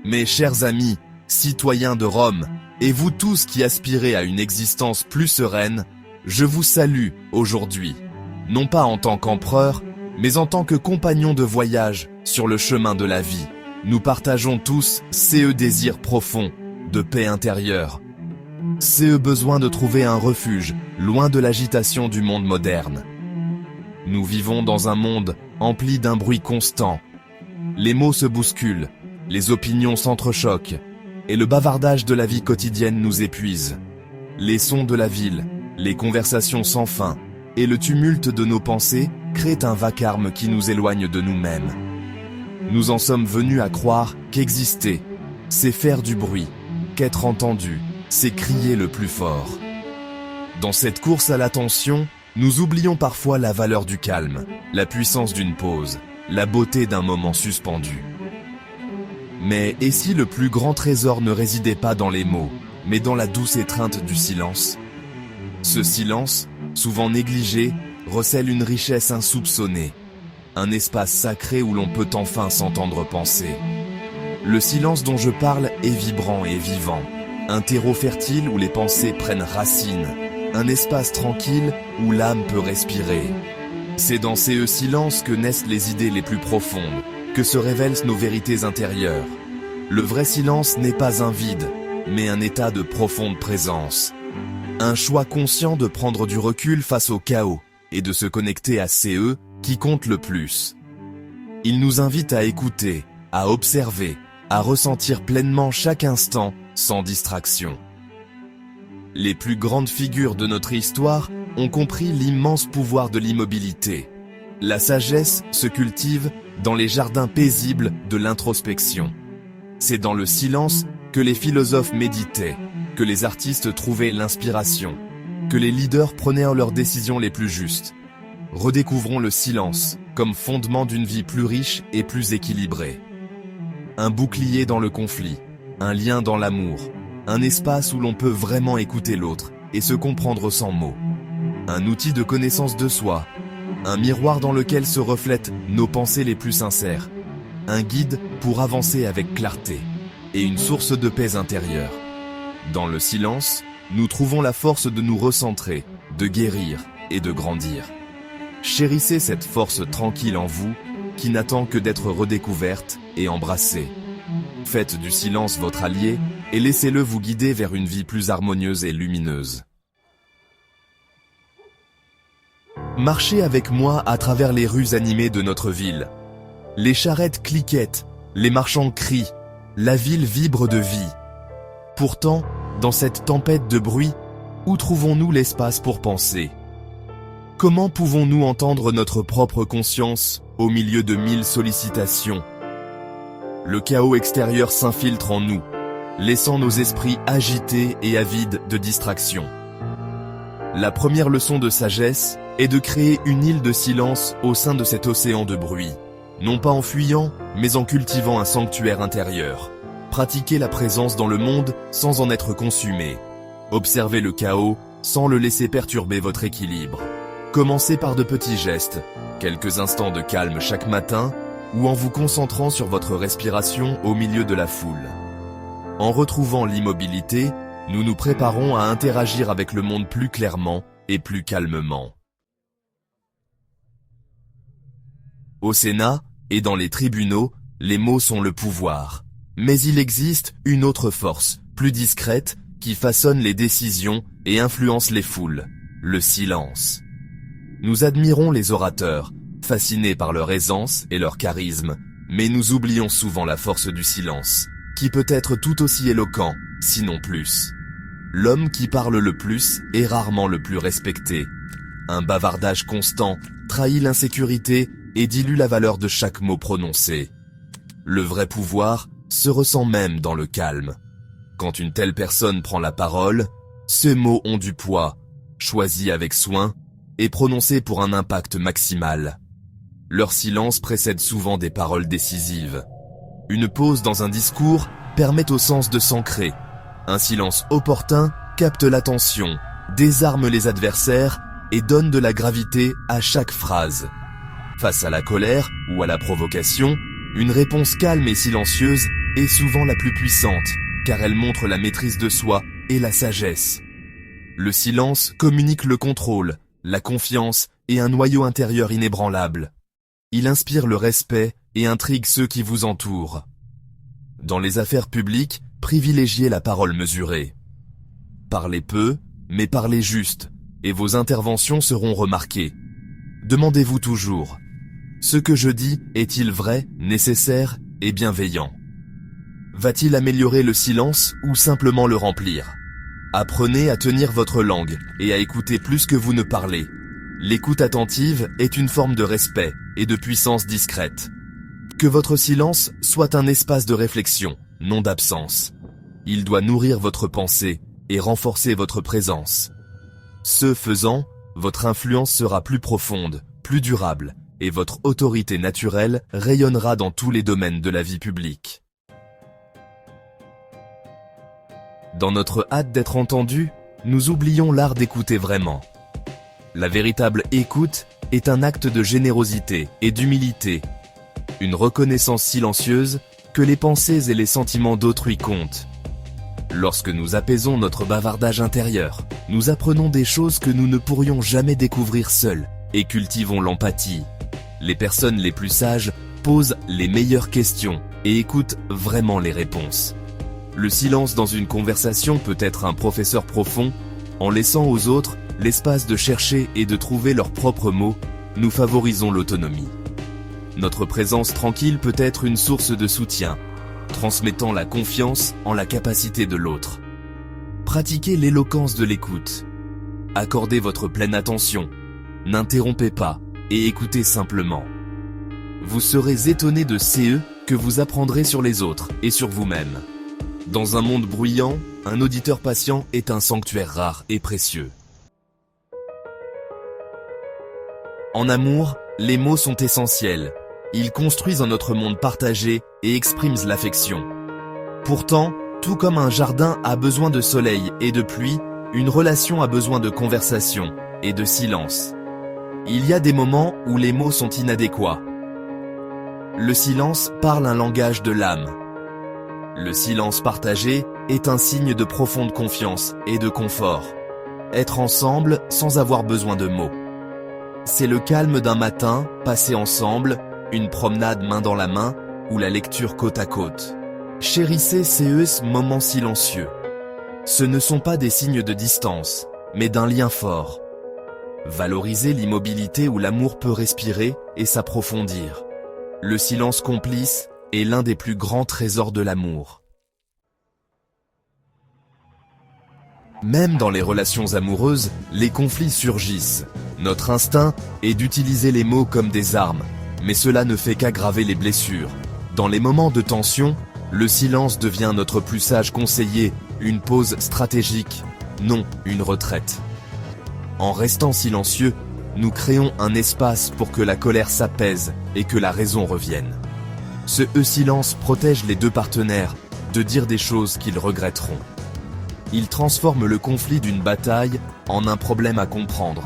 Mes chers amis, citoyens de Rome, et vous tous qui aspirez à une existence plus sereine, je vous salue aujourd'hui, non pas en tant qu'empereur, mais en tant que compagnon de voyage sur le chemin de la vie. Nous partageons tous ces désirs profonds de paix intérieure, ces besoins de trouver un refuge loin de l'agitation du monde moderne. Nous vivons dans un monde empli d'un bruit constant. Les mots se bousculent, les opinions s'entrechoquent, et le bavardage de la vie quotidienne nous épuise. Les sons de la ville, les conversations sans fin, et le tumulte de nos pensées créent un vacarme qui nous éloigne de nous-mêmes. Nous en sommes venus à croire qu'exister, c'est faire du bruit, qu'être entendu, c'est crier le plus fort. Dans cette course à l'attention, nous oublions parfois la valeur du calme, la puissance d'une pause, la beauté d'un moment suspendu. Mais et si le plus grand trésor ne résidait pas dans les mots, mais dans la douce étreinte du silence? Ce silence, souvent négligé, recèle une richesse insoupçonnée, un espace sacré où l'on peut enfin s'entendre penser. Le silence dont je parle est vibrant et vivant, un terreau fertile où les pensées prennent racine, un espace tranquille où l'âme peut respirer. C'est dans ces silences que naissent les idées les plus profondes, que se révèlent nos vérités intérieures. Le vrai silence n'est pas un vide, mais un état de profonde présence. Un choix conscient de prendre du recul face au chaos et de se connecter à ces qui comptent le plus. Il nous invite à écouter, à observer, à ressentir pleinement chaque instant sans distraction. Les plus grandes figures de notre histoire ont compris l'immense pouvoir de l'immobilité. La sagesse se cultive dans les jardins paisibles de l'introspection. C'est dans le silence que les philosophes méditaient, que les artistes trouvaient l'inspiration, que les leaders prenaient leurs décisions les plus justes. Redécouvrons le silence comme fondement d'une vie plus riche et plus équilibrée. Un bouclier dans le conflit, un lien dans l'amour, un espace où l'on peut vraiment écouter l'autre et se comprendre sans mots. Un outil de connaissance de soi, un miroir dans lequel se reflètent nos pensées les plus sincères, un guide pour avancer avec clarté et une source de paix intérieure. Dans le silence, nous trouvons la force de nous recentrer, de guérir et de grandir. Chérissez cette force tranquille en vous qui n'attend que d'être redécouverte et embrassée. Faites du silence votre allié et laissez-le vous guider vers une vie plus harmonieuse et lumineuse. Marchez avec moi à travers les rues animées de notre ville. Les charrettes cliquettent, les marchands crient, la ville vibre de vie. Pourtant, dans cette tempête de bruit, où trouvons-nous l'espace pour penser? Comment pouvons-nous entendre notre propre conscience au milieu de 1000 sollicitations? Le chaos extérieur s'infiltre en nous, laissant nos esprits agités et avides de distraction. La première leçon de sagesse est de créer une île de silence au sein de cet océan de bruit. Non pas en fuyant, mais en cultivant un sanctuaire intérieur. Pratiquez la présence dans le monde sans en être consumé. Observez le chaos sans le laisser perturber votre équilibre. Commencez par de petits gestes, quelques instants de calme chaque matin, ou en vous concentrant sur votre respiration au milieu de la foule. En retrouvant l'immobilité, nous nous préparons à interagir avec le monde plus clairement et plus calmement. Au Sénat et dans les tribunaux, les mots sont le pouvoir. Mais il existe une autre force, plus discrète, qui façonne les décisions et influence les foules, le silence. Nous admirons les orateurs, fascinés par leur aisance et leur charisme, mais nous oublions souvent la force du silence, qui peut être tout aussi éloquent, sinon plus. L'homme qui parle le plus est rarement le plus respecté. Un bavardage constant trahit l'insécurité et dilue la valeur de chaque mot prononcé. Le vrai pouvoir se ressent même dans le calme. Quand une telle personne prend la parole, ces mots ont du poids, choisis avec soin et prononcés pour un impact maximal. Leur silence précède souvent des paroles décisives. Une pause dans un discours permet au sens de s'ancrer. Un silence opportun capte l'attention, désarme les adversaires et donne de la gravité à chaque phrase. Face à la colère ou à la provocation, une réponse calme et silencieuse est souvent la plus puissante, car elle montre la maîtrise de soi et la sagesse. Le silence communique le contrôle, la confiance et un noyau intérieur inébranlable. Il inspire le respect et intrigue ceux qui vous entourent. Dans les affaires publiques, privilégiez la parole mesurée. Parlez peu, mais parlez juste, et vos interventions seront remarquées. Demandez-vous toujours: ce que je dis est-il vrai, nécessaire et bienveillant? Va-t-il améliorer le silence ou simplement le remplir? Apprenez à tenir votre langue et à écouter plus que vous ne parlez. L'écoute attentive est une forme de respect et de puissance discrète. Que votre silence soit un espace de réflexion, non d'absence. Il doit nourrir votre pensée et renforcer votre présence. Ce faisant, votre influence sera plus profonde, plus durable, et votre autorité naturelle rayonnera dans tous les domaines de la vie publique. Dans notre hâte d'être entendus, nous oublions l'art d'écouter vraiment. La véritable écoute est un acte de générosité et d'humilité, une reconnaissance silencieuse que les pensées et les sentiments d'autrui comptent. Lorsque nous apaisons notre bavardage intérieur, nous apprenons des choses que nous ne pourrions jamais découvrir seuls et cultivons l'empathie. Les personnes les plus sages posent les meilleures questions et écoutent vraiment les réponses. Le silence dans une conversation peut être un professeur profond. En laissant aux autres l'espace de chercher et de trouver leurs propres mots, nous favorisons l'autonomie. Notre présence tranquille peut être une source de soutien, transmettant la confiance en la capacité de l'autre. Pratiquez l'éloquence de l'écoute. Accordez votre pleine attention, n'interrompez pas et écoutez simplement. Vous serez étonné de ce que vous apprendrez sur les autres et sur vous-même. Dans un monde bruyant, un auditeur patient est un sanctuaire rare et précieux. En amour, les mots sont essentiels. Ils construisent notre monde partagé et expriment l'affection. Pourtant, tout comme un jardin a besoin de soleil et de pluie, une relation a besoin de conversation et de silence. Il y a des moments où les mots sont inadéquats. Le silence parle un langage de l'âme. Le silence partagé est un signe de profonde confiance et de confort. Être ensemble sans avoir besoin de mots. C'est le calme d'un matin, passé ensemble, une promenade main dans la main, ou la lecture côte à côte. Chérissez ces moments silencieux. Ce ne sont pas des signes de distance, mais d'un lien fort. Valorisez l'immobilité où l'amour peut respirer et s'approfondir. Le silence complice est l'un des plus grands trésors de l'amour. Même dans les relations amoureuses, les conflits surgissent. Notre instinct est d'utiliser les mots comme des armes, mais cela ne fait qu'aggraver les blessures. Dans les moments de tension, le silence devient notre plus sage conseiller, une pause stratégique, non une retraite. En restant silencieux, nous créons un espace pour que la colère s'apaise et que la raison revienne. Ce silence protège les deux partenaires de dire des choses qu'ils regretteront. Il transforme le conflit d'une bataille en un problème à comprendre.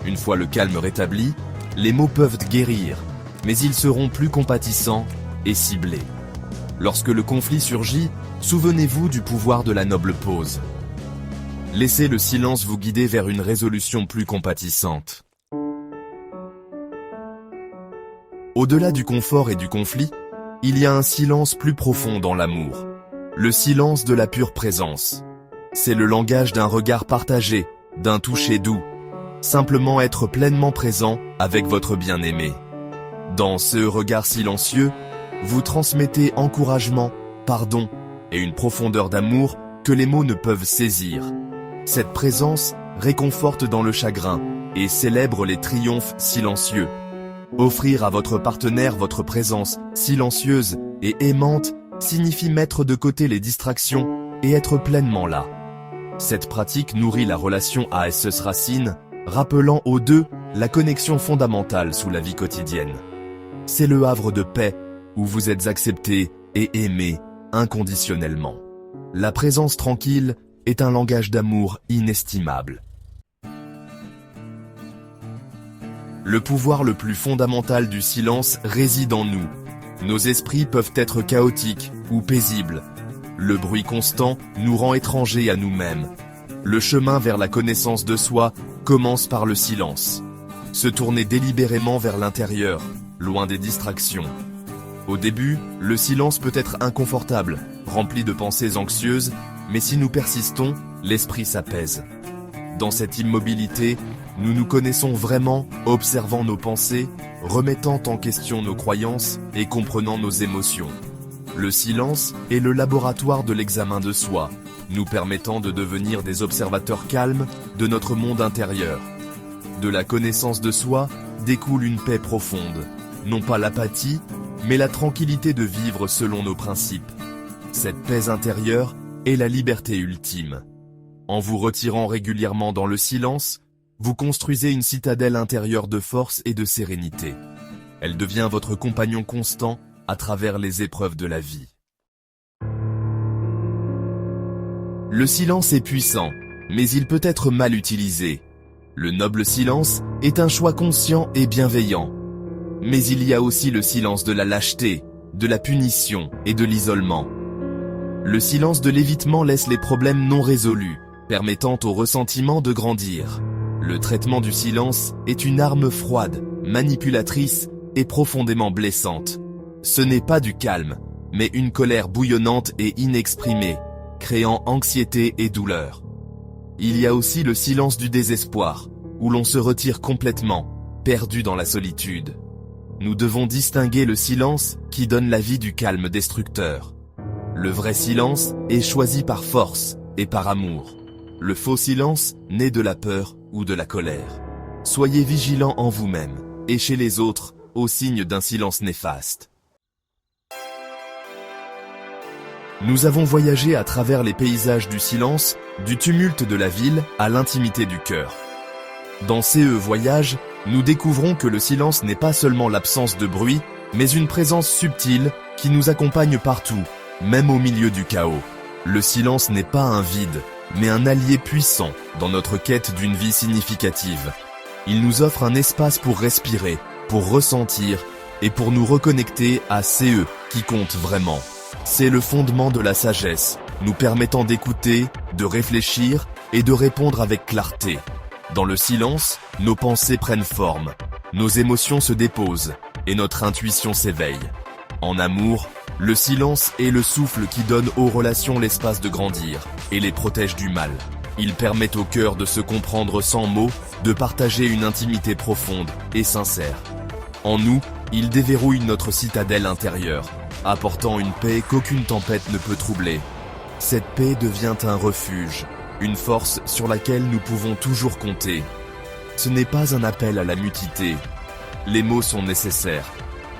Une fois le calme rétabli, les mots peuvent guérir, mais ils seront plus compatissants et ciblés. Lorsque le conflit surgit, souvenez-vous du pouvoir de la noble pause. Laissez le silence vous guider vers une résolution plus compatissante. Au-delà du confort et du conflit, il y a un silence plus profond dans l'amour. Le silence de la pure présence. C'est le langage d'un regard partagé, d'un toucher doux. Simplement être pleinement présent avec votre bien-aimé. Dans ce regard silencieux, vous transmettez encouragement, pardon et une profondeur d'amour que les mots ne peuvent saisir. Cette présence réconforte dans le chagrin et célèbre les triomphes silencieux. Offrir à votre partenaire votre présence silencieuse et aimante signifie mettre de côté les distractions et être pleinement là. Cette pratique nourrit la relation à ses racines, rappelant aux deux la connexion fondamentale sous la vie quotidienne. C'est le havre de paix où vous êtes accepté et aimé inconditionnellement. La présence tranquille est un langage d'amour inestimable. Le pouvoir le plus fondamental du silence réside en nous. Nos esprits peuvent être chaotiques ou paisibles. Le bruit constant nous rend étrangers à nous-mêmes. Le chemin vers la connaissance de soi commence par le silence. Se tourner délibérément vers l'intérieur, loin des distractions. Au début, le silence peut être inconfortable, rempli de pensées anxieuses, mais si nous persistons, l'esprit s'apaise. Dans cette immobilité, nous nous connaissons vraiment, observant nos pensées, remettant en question nos croyances et comprenant nos émotions. Le silence est le laboratoire de l'examen de soi, nous permettant de devenir des observateurs calmes de notre monde intérieur. De la connaissance de soi découle une paix profonde, non pas l'apathie, mais la tranquillité de vivre selon nos principes. Cette paix intérieure est la liberté ultime. En vous retirant régulièrement dans le silence, vous construisez une citadelle intérieure de force et de sérénité. Elle devient votre compagnon constant à travers les épreuves de la vie. Le silence est puissant, mais il peut être mal utilisé. Le noble silence est un choix conscient et bienveillant. Mais il y a aussi le silence de la lâcheté, de la punition et de l'isolement. Le silence de l'évitement laisse les problèmes non résolus, permettant au ressentiment de grandir. Le traitement du silence est une arme froide, manipulatrice et profondément blessante. Ce n'est pas du calme, mais une colère bouillonnante et inexprimée, créant anxiété et douleur. Il y a aussi le silence du désespoir, où l'on se retire complètement, perdu dans la solitude. Nous devons distinguer le silence qui donne la vie du calme destructeur. Le vrai silence est choisi par force et par amour. Le faux silence naît de la peur ou de la colère. Soyez vigilants en vous-même et chez les autres au signe d'un silence néfaste. Nous avons voyagé à travers les paysages du silence, du tumulte de la ville à l'intimité du cœur. Dans ces voyages, nous découvrons que le silence n'est pas seulement l'absence de bruit, mais une présence subtile qui nous accompagne partout, même au milieu du chaos. Le silence n'est pas un vide, mais un allié puissant dans notre quête d'une vie significative. Il nous offre un espace pour respirer, pour ressentir et pour nous reconnecter à CE qui comptent vraiment. C'est le fondement de la sagesse, nous permettant d'écouter, de réfléchir et de répondre avec clarté. Dans le silence, nos pensées prennent forme, nos émotions se déposent et notre intuition s'éveille. En amour, le silence est le souffle qui donne aux relations l'espace de grandir et les protège du mal. Il permet au cœur de se comprendre sans mots, de partager une intimité profonde et sincère. En nous, il déverrouille notre citadelle intérieure, apportant une paix qu'aucune tempête ne peut troubler. Cette paix devient un refuge, une force sur laquelle nous pouvons toujours compter. Ce n'est pas un appel à la mutisson. Les mots sont nécessaires,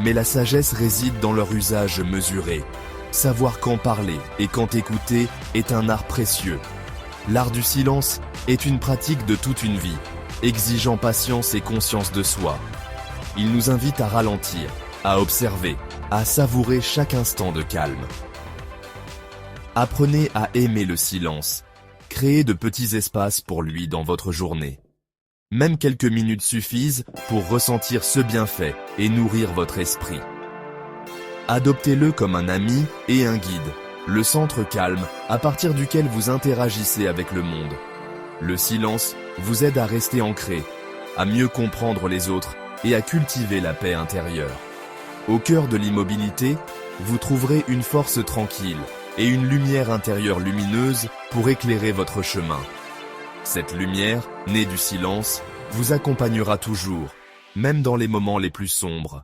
mais la sagesse réside dans leur usage mesuré. Savoir quand parler et quand écouter est un art précieux. L'art du silence est une pratique de toute une vie, exigeant patience et conscience de soi. Il nous invite à ralentir, à observer, à savourer chaque instant de calme. Apprenez à aimer le silence. Créez de petits espaces pour lui dans votre journée. Même quelques minutes suffisent pour ressentir ce bienfait et nourrir votre esprit. Adoptez-le comme un ami et un guide, le centre calme à partir duquel vous interagissez avec le monde. Le silence vous aide à rester ancré, à mieux comprendre les autres et à cultiver la paix intérieure. Au cœur de l'immobilité, vous trouverez une force tranquille et une lumière intérieure lumineuse pour éclairer votre chemin. Cette lumière, née du silence, vous accompagnera toujours, même dans les moments les plus sombres.